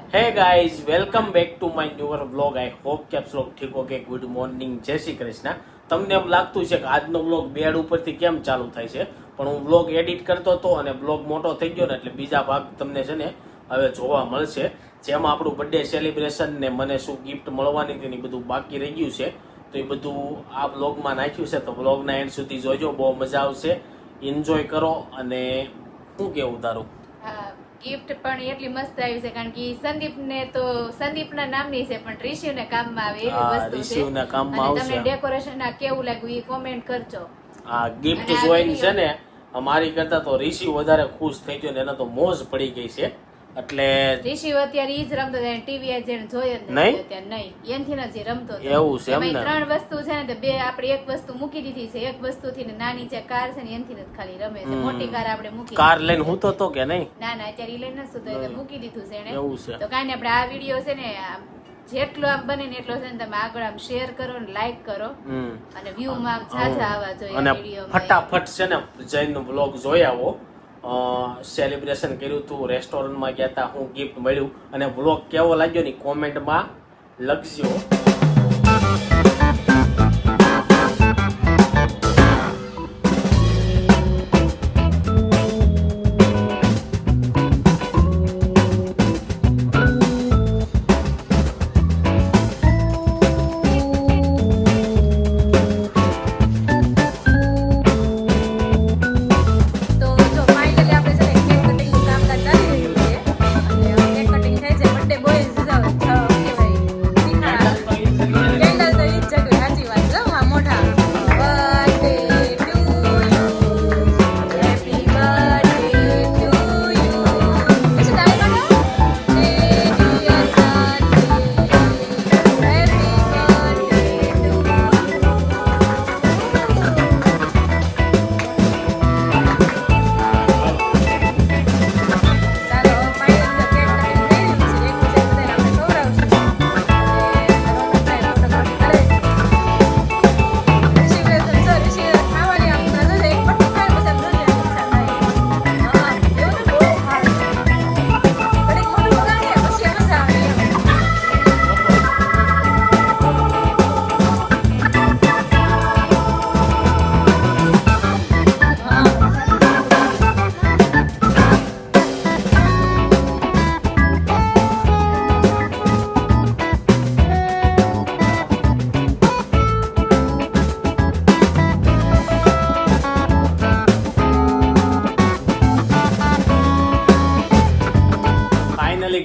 Hey guys welcome back to my newer vlog I hope કે આપ log ઠીક હોગે good morning જય શ્રી કૃષ્ણ તમને એમ લાગતું છે કે આજનો વ્લોગ બેડ ઉપરથી કેમ ચાલુ થાય છે પણ હું વ્લોગ એડિટ કરતો હતો અને વ્લોગ મોટો થઈ ગયો ને એટલે બીજા ભાગ તમને છે ને હવે જોવા મળશે જેમાં આપણું બર્થડે સેલિબ્રેશન ને મને શું ગિફ્ટ મળવાની હતી ને બધું બાકી રહી ગયું છે તો એ બધું આ વ્લોગમાં નાખ્યું છે તો વ્લોગના એન્ડ સુધી જોજો બહુ મજા આવશે એન્જોય કરો અને શું કેવું તારું ગિફ્ટ પણ એટલી મસ્ત આવી છે કારણ કે સંદીપને તો સંદીપના નામની છે પણ ઋષિને કામમાં આવે એવી વસ્તુ છે ઋષિના કામમાં આવશે તમને ડેકોરેશન આ કેવું લાગ્યું એ કોમેન્ટ કરજો આ ગિફ્ટ જોઈને છે ને અમારી કરતા તો ઋષિ વધારે ખુશ થઈ ગયો ને એને તો મોજ પડી ગઈ છે એટલે ઋષિ અત્યારે ઈ જ રમતો હતો ટીવી એ જેને જોયો જ નહીં અત્યારે નહીં એનથી જ રમતો હતો એવું છે એમ ને ત્રણ વસ્તુ છે ને તો બે આપણે એક વસ્તુ મૂકી દીધી છે એક વસ્તુ થી નાની જે કાર છે ને એનથી જ ખાલી રમે છે મોટી કાર આપણે મૂકી કાર લઈને હું તો કે નહીં ના ના અત્યારે ઈ લઈને નતું એટલે મૂકી દીધું છે એને એવું છે તો કાંઈ આપણે આ વિડીયો છે ને જેટલો આમ બને ને એટલો છે ને તમે આગળ આમ શેર કરો ને લાઈક કરો અને વ્યૂ માં ઝાઝા આવવા જોઈએ અને વિડીયો ફટાફટ છે ને જઈને વ્લોગ જોઈ આવો સેલિબ્રેશન કર્યું હતું રેસ્ટોરન્ટમાં ગયા હતા હું ગિફ્ટ મળ્યું અને વ્લોગ કેવો લાગ્યો ને કોમેન્ટમાં લખજો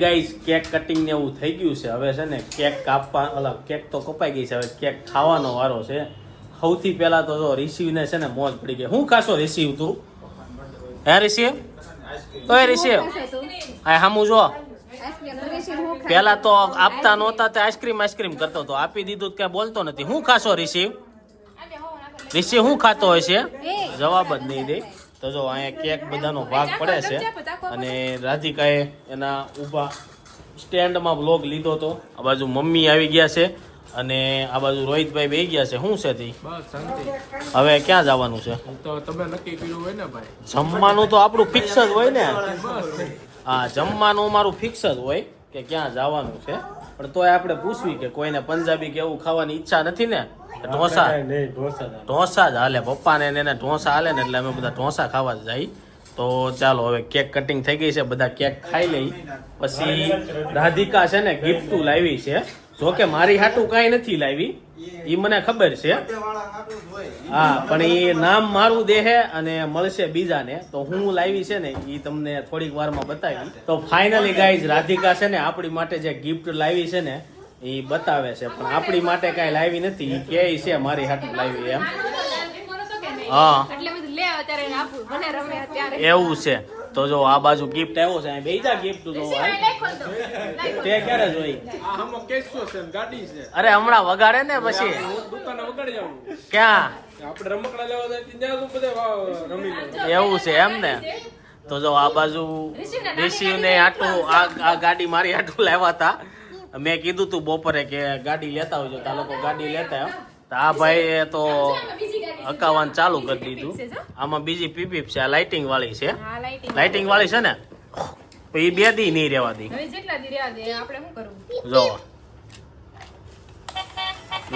ગાઈસ કેક કટિંગ ને એવું થઈ ગયું છે હવે છે ને કેક કાપવા અલગ કેક તો કપાઈ ગઈ છે હવે કેક ખાવાનો વારો છે સૌથી પહેલા તો જો રિસીવ ને છે ને મોજ પડી ગઈ હું ખાશો રિસીવ તું હે રિસીવ ઓય રિસીવ આ હામું જો પહેલા તો આપતા નહોતા તે આઈસ્ક્રીમ કરતો તો આપી દીધું કે બોલતો નથી હું ખાશો રિસીવ હું ખાતો હોય છે જવાબ જ નહીં દે તો જો અહીંયા કેક બધાનો ભાગ પડે છે અને રાધિકાએ એના ઊભા સ્ટેન્ડમાં બ્લોગ લીધો હતો આ બાજુ મમ્મી આવી ગયા છે અને આ બાજુ રોહિતભાઈ બેસી ગયા છે શું છે તી હવે ક્યાં જવાનું છે જમવાનું તો આપણું ફિક્સ જ હોય ને હા જમવાનું અમારું ફિક્સ જ હોય કે ક્યાં જવાનું છે પણ તોય આપણે પૂછવી કે કોઈને પંજાબી કે એવું ખાવાની ઈચ્છા નથી ને ઢોસા જ હાલે પપ્પાને એને ઢોસા હાલે ને એટલે અમે બધા ઢોસા ખાવા જ જાય તો ચાલો હવે કેક કટિંગ થઈ ગઈ છે બધા કેક ખાઈ લઈ પછી રાધિકા છે ને ગિફ્ટ લાવી છે જોકે મારી હાટું કાંઈ નથી લાવી એ મને ખબર છે હા પણ એ નામ મારું દેહે અને મળશે બીજાને તો હું લાવી છે ને એ તમને થોડીક વારમાં બતાવી તો ફાઇનલી ગાઈઝ રાધિકા છે ને આપણી માટે જે ગિફ્ટ લાવી છે ને એ બતાવે છે પણ આપણી માટે કાંઈ લાવી નથી એ કે છે મારી હાટું લાવી એમ હા એવું છે તો જો આ બાજુ ગિફ્ટ આવ્યો છે બેજા ગિફ્ટ તો તે ક્યારે જોઈ અરે હમણાં વગાડે ને પછી ક્યાં એવું છે એમ ને તો જો આ બાજુ રિસીવ ને આટલું આ ગાડી મારી આટલું લાવ્યા હતા મેં કીધું તું બપોરે કે ગાડી લેતા આવજો તા લોકો ગાડી લેતા આ ભાઈ તો હકાવાનું ચાલુ કરી દીધું આમાં બીજી પીપીપ છે આ લાઇટિંગ વાળી છે લાઇટિંગ વાળી છે ને એ 2 દી નહીં રહેવા દે. હવે જેટલા દી રહ્યા દે આપણે શું કરવું? જો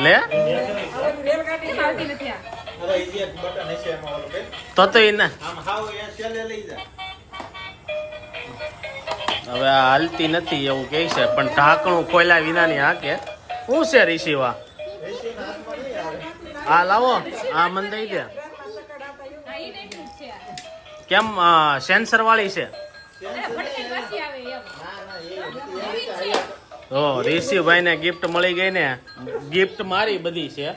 લે કેમ આવતી નથી આ? અરે ઈ એક બટન હશે એમાં ઓલું કે તો એને આમ હાવ એ છેલ્લે લઈ જા. હવે આ હાલતી નથી એવું કહે છે, પણ ઢાંકણું ખોલ્યા વિનાની હાકે. શું છે રિશીવા? એસીના હાથમાં નહીં આવે. આ લાવો, આ મને દઈ દે. હા, ઈ ટાઈપનું જ છે આ. કેમ સેન્સર વાળી છે? અરે, ફટકે પાછી આવે એમ. ના ના એ એવી જ છે. તો રિશીભાઈ ને ગિફ્ટ મળી ગઈ ને. ગિફ્ટ મારી બધી છે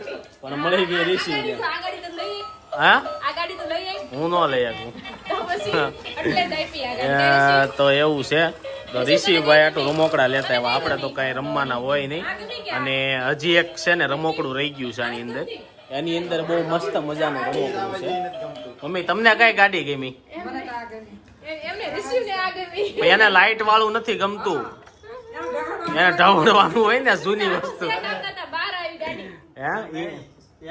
પણ મળી ગઈ રિશીવ ને. આ ગાડી તો લઈ હા, આ ગાડી તો લઈ આવી હું ન લઈ શકું. તો પછી એટલે જ આપી આ ગાડી. તો એવું છે. તો રિશીભાઈ આટલું રમોકડા લેતા આવ્યા. આપણે તો કઈ રમવાના હોય નહીં. અને હજી એક છે ને રમોકડું રહી ગયું છે આની અંદર. એની અંદર બહુ મસ્ત મજાનું રમોકડું છે. મમ્મી તમને કઈ ગાડી ગમી? એમને રિસીવ ને આ ગમી. પણ એને લાઈટ વાળું નથી ગમતું. એને ઢવળવાનું હોય ને જૂની વસ્તુ. બહાર આવી ગાડી. હે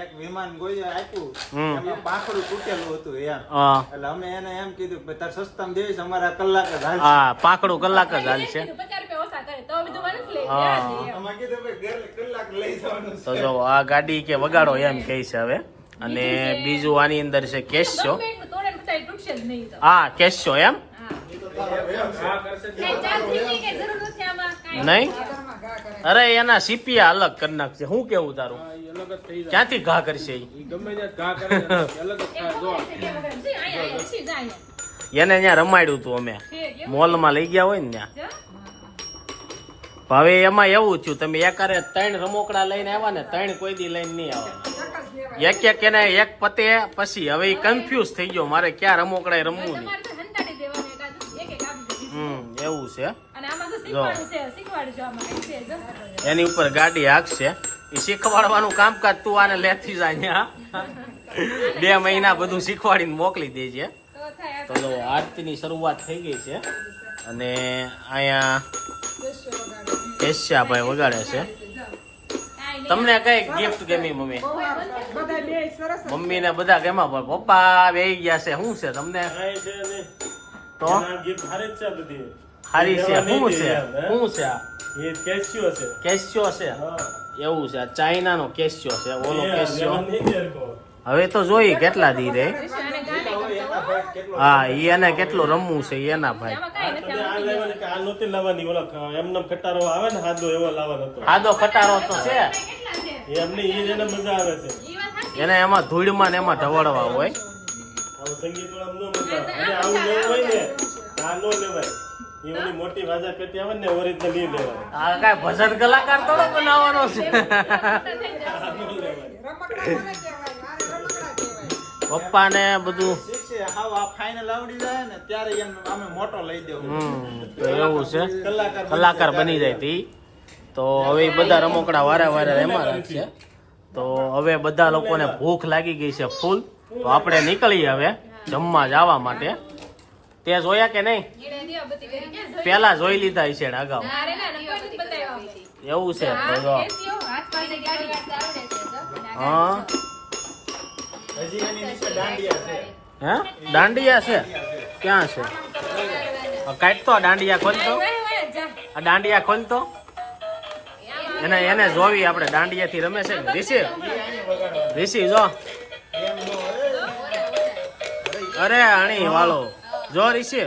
એક વિમાન ગોઈ આપ્યું હમ. એમાં પાંખડું તૂટેલું હતું એમ. હા, એટલે અમે એને એમ કીધું કે તાર સસ્તામાં દેવીશ અમારા કલાક જ હાલશે. હા, પાંખડું કલાક જ હાલશે. 50 રૂપિયા ઓછા કરે તો બીજું મને જ લઈ હા. અમે કીધું ભાઈ ઘરે કલાક લઈ જવાનું તો છે. જો આ ગાડી કે વગાડો એમ કહે છે હવે. અને બીજું આની અંદર છે કેશો. તોડે ને પછી તૂટશે જ નહીં તો. હા, કેશો એમ હા. કઈ ચાર્જિંગની કઈ જરૂર નથી આમાં. કાંઈ નહીં. અરે એના સીપિયા અલગ કરી નાખશે. શું કેવું તારું? ક્યાંથી ઘા કરશે ઈ? એ ગમે છે કે વગર. જી, અહીંયા રિસીવ જાય. એને ત્યાં રમાડ્યું હતું અમે છે કેવું? મોલમાં લઈ ગયા હોય ને ત્યાં. જો. હવે એમાં એવું થયું, તમે એકારે 3 રમોકડા લઈને આવ્યા ને 3 કોઈ દી લઈને નહીં આવવાના. એક એને એક પતે પછી હવે કન્ફ્યુઝ થઈ ગયો મારે ક્યાં રમોકડા રમવું નહીં. તમારે તો હંતાડી દેવાનું એકાદું. એક આપી દેજો. એવું છે. અને આમાં તો શીખવાડું છે. શીખવાડજો આમાં. કઈ છે જો. એની ઉપર ગાડી હાંકશે. એ શીખવાડવાનું કામકાજ તું આને લેતી જાય. 2 મહિના બધું શીખવાડીને મોકલી દેજે. તો થાય તો જો આરતીની શરૂઆત થઈ ગઈ છે અને અહીંયા કેશ્યાભાઈ વગાડે છે. તમને કઈ ગિફ્ટ ગમી મમ્મી? મમ્મી ને બધા ગેમાં પણ પપ્પા બેહી ગયા છે. શું છે તમને? તો હારી છે. શું છે? શું છે આ? કેસ્યો છે. એવું છે. આ ચાઇનાનો કેસ્યો છે. ઓલો કેસ્યો હવે તો જોઈ કેટલા દી રે. અને ગાને કરતો હો. હા, ઈ એને કેટલું રમવું છે એના ભાઈ. આમાં કાંઈ નથી. આમાં આદો ખટારો તો છે. કેટલા છે? ઈ વાત સાચી. એને એમાં ધૂળમાં ને એમાં ઢવળવા હોય. મોટી વાજા પેટી આવે ને ઓરિજિનલ ઈ લેવાય. આ કઈ ભજન કલાકાર થોડો બનાવવાનો છે. પપ્પા ને બધું. શીખશે. હાવ આ ફાઇનલ આવડી જાય ને ત્યારે એમ અમે મોટો લઈ દેવું. તો એવું છે. કલાકાર બની જાય તી. તો હવે ઈ બધા રમકડા વારે વારે એમાં રાખશે. તો હવે બધા લોકોને ભૂખ લાગી ગઈ છે ફૂલ. તો આપણે નીકળીએ હવે જમવા જવા માટે. તે જોયા કે નહીં? ઈડે દીવાબત્તી કરી ક્યાં જોઈ? પેલા જોઈ લીધા છે ને અગાઉ. ના રે ના, નંબર નથી બતાવ્યો. એવું છે. તો હા, જો. કેસીઓ, હાથ પાસે ગાડી આવડે છે જો. હા. હજી એની નીચે દાંડિયા છે. હે દાંડિયા છે? ક્યાં છે? કાઢ તો દાંડિયા ખોલતો. આ દાંડિયા ખોલતો. એને જોવી આપણે. દાંડિયા થી રમે છે ને ઋષિ. ઋષિ જો. એમ નો હોય. અરે આણી વાળો જો ઋષિ.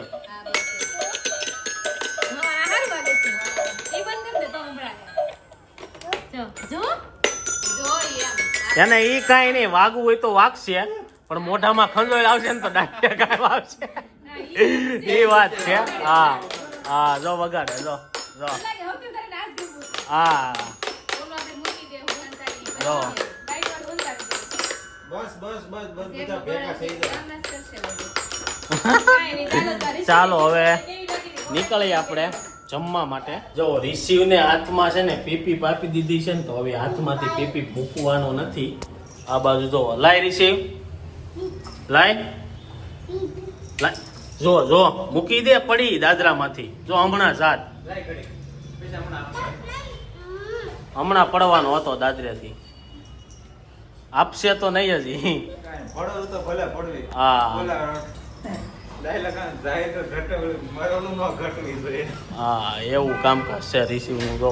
એને ઈ કાંઈ નહીં. વાગવું હોય તો વાગશે પણ મોઢામાં ખંજોળ આવશે ને તો દાંડિયા ગાવા આવશે. એ વાત છે. હા હા, જો વગાડે જો જો. હા જો. બસ બસ બસ બસ બધા ભેગા થઈ જાય. ચાલો હવે નીકળીએ આપણે જમવા માટે. જો રિસીવ ને હાથમાં છે ને પીપી પાપી દીધી છે ને તો હવે હાથમાંથી પીપી ફૂંકવાનો નથી. આ બાજુ જો. લાય રિસીવ, લાય લાય. જો જો મૂકી દે પડી દાદરામાંથી. જો હમણાં જાત લાય ઘડી. પછી હમણાં પડવાનો હતો દાદરેથી. આપશે તો નહીં હજી. કાંઈ પડવું તો ભલે પડવી. હા. ઓલા ડાયલોગ જાય તો મરવાનું ન ઘટવી જોઈએ. હા એવું કામકાજ છે રિસીવનું જો.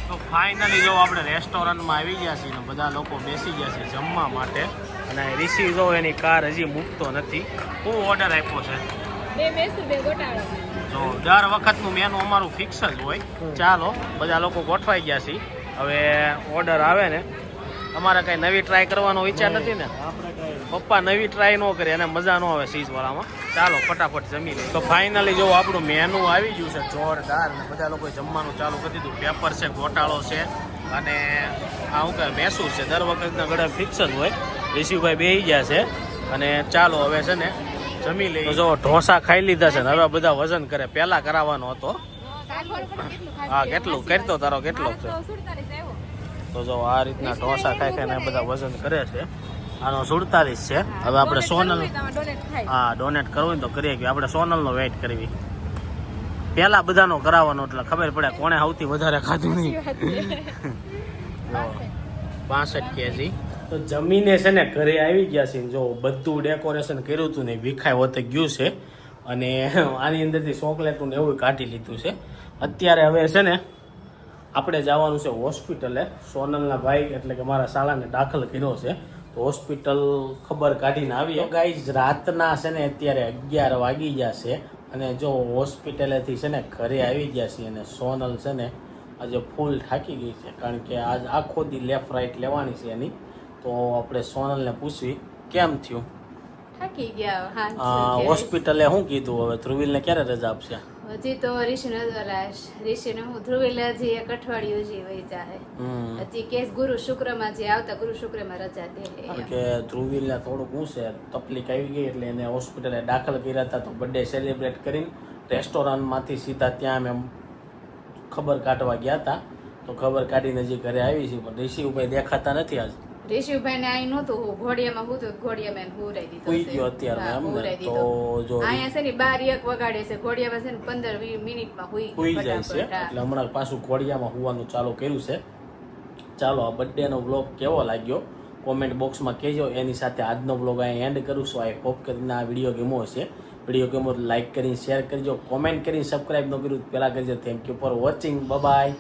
તો ફાઇનલી જો આપણે રેસ્ટોરન્ટમાં આવી ગયા છીએ ને બધા લોકો બેસી ગયા છે જમવા માટે અને રિસીવ જો એની કાર હજી મૂકતો નથી. હું ઓર્ડર આપ્યો છે જો દર વખતનું મેનુ અમારું ફિક્સ જ હોય. ચાલો બધા લોકો ગોઠવાઈ ગયા છીએ. હવે ઓર્ડર આવે ને તમારે કઈ નવી ટ્રાય કરવાનો વિચાર નથી ને? પપ્પા નવી ટ્રાય ન કરે અને મજા ન આવે ચીઝવાળામાં. ચાલો ફટાફટ જમી લઈએ. તો ફાઇનલી જો આપણું મેનુ આવી ગયું છે જોરદાર ને બધા લોકોએ જમવાનું ચાલુ કરી દીધું. પેપર છે, ગોટાળો છે અને આ શું કહે મૈસૂર છે. દર વખતના ગળે ફિક્સ જ હોય. ઋષિભાઈ બેસી ગયા છે અને ચાલો હવે છે ને જમી લઈએ. તો જો ઢોસા ખાઈ લીધા છે ને હવે બધા વજન કરે. પહેલા કરાવવાનો હતો. હા કેટલું કરતો તારો કેટલો છે? તો જો આ રીતના ઢોસા ખાઈ ખાઈને બધા વજન કરે છે. આનો 47 છે. હવે આપણે સોનલ હા ડોનેટ કરવું ને તો કરીએ કે આપણે સોનલનો વેઇટ કરવી. પહેલા બધાનો કરાવવાનો એટલે ખબર પડે કોણે સૌથી વધારે ખાધું નહીં. 65 કેજી. તો જમીને છે ને ઘરે આવી ગયા છે. જો બધું ડેકોરેશન કર્યું હતું ને વિખાય હોતે ગયું છે અને આની અંદરથી ચોકલેટનું ને એવું કાઢી લીધું છે. અત્યારે હવે છે ને આપણે જવાનું છે હોસ્પિટલે. સોનલના ભાઈ એટલે કે મારા શાળાને દાખલ કર્યો છે તો હોસ્પિટલ ખબર કાઢીને આવીએ. ગાઈઝ રાતના છે ને અત્યારે 11 વાગી ગયા છે અને જો હોસ્પિટલેથી છે ને ઘરે આવી ગયા છીએ અને સોનલ છે ને આજે ફૂલ થાકી ગઈ છે કારણ કે આજ આખો દી લેફ્ટ રાઈટ લેવાની છે એની. તો આપણે સોનલને પૂછવી કેમ થયું. થાકી ગયા હોસ્પિટલે શું કીધું હવે ધ્રુવીલને ક્યારે રજા આપશે? હજી તો ઋષિને હું ધ્રુવીલ હજી 1 અઠવાડિયું હજી વહી જાય. હજી કેસ ગુરુ શુક્રમાં જે આવતા ગુરુ શુક્રમાં રજા દે. કારણ કે ધ્રુવીલને થોડુંક શું છે તકલીફ આવી ગઈ એટલે એને હોસ્પિટલે દાખલ કર્યા હતા. તો બર્થડે સેલિબ્રેટ કરીને રેસ્ટોરન્ટમાંથી સીધા ત્યાં અમે ખબર કાઢવા ગયા હતા. તો ખબર કાઢીને હજી ઘરે આવી છે પણ ઋષિભાઈ દેખાતા નથી આજ. ઋષિભાઈ ને અહીં નહોતું ઘોડિયામાં હું તો ઘોડિયામાં એને હુરાઈ દીધો હુઈ ગયો અત્યારે એમ ને. તો જો અહીંયા છે ને 12 વગાડે છે ઘોડિયામાં છે ને 15-20 મિનિટમાં હુઈ જાય છે એટલે હમણાં પાછું ઘોડિયામાં હુવાનું ચાલુ કર્યું છે. ચાલો આ બર્થડે નો વ્લોગ કેવો લાગ્યો કોમેન્ટ બોક્સમાં કહેજો. એની સાથે આજનો વ્લોગ અહીં એન્ડ કરું છું. આઈ હોપ કરીને આ વિડીયો ગમ્યો હશે. વિડીયો ગમ્યો લાઈક કરીને શેર કરજો. કોમેન્ટ કરીને સબસ્ક્રાઈબ ન કર્યું પહેલાં કરજો. Thank you for watching. By.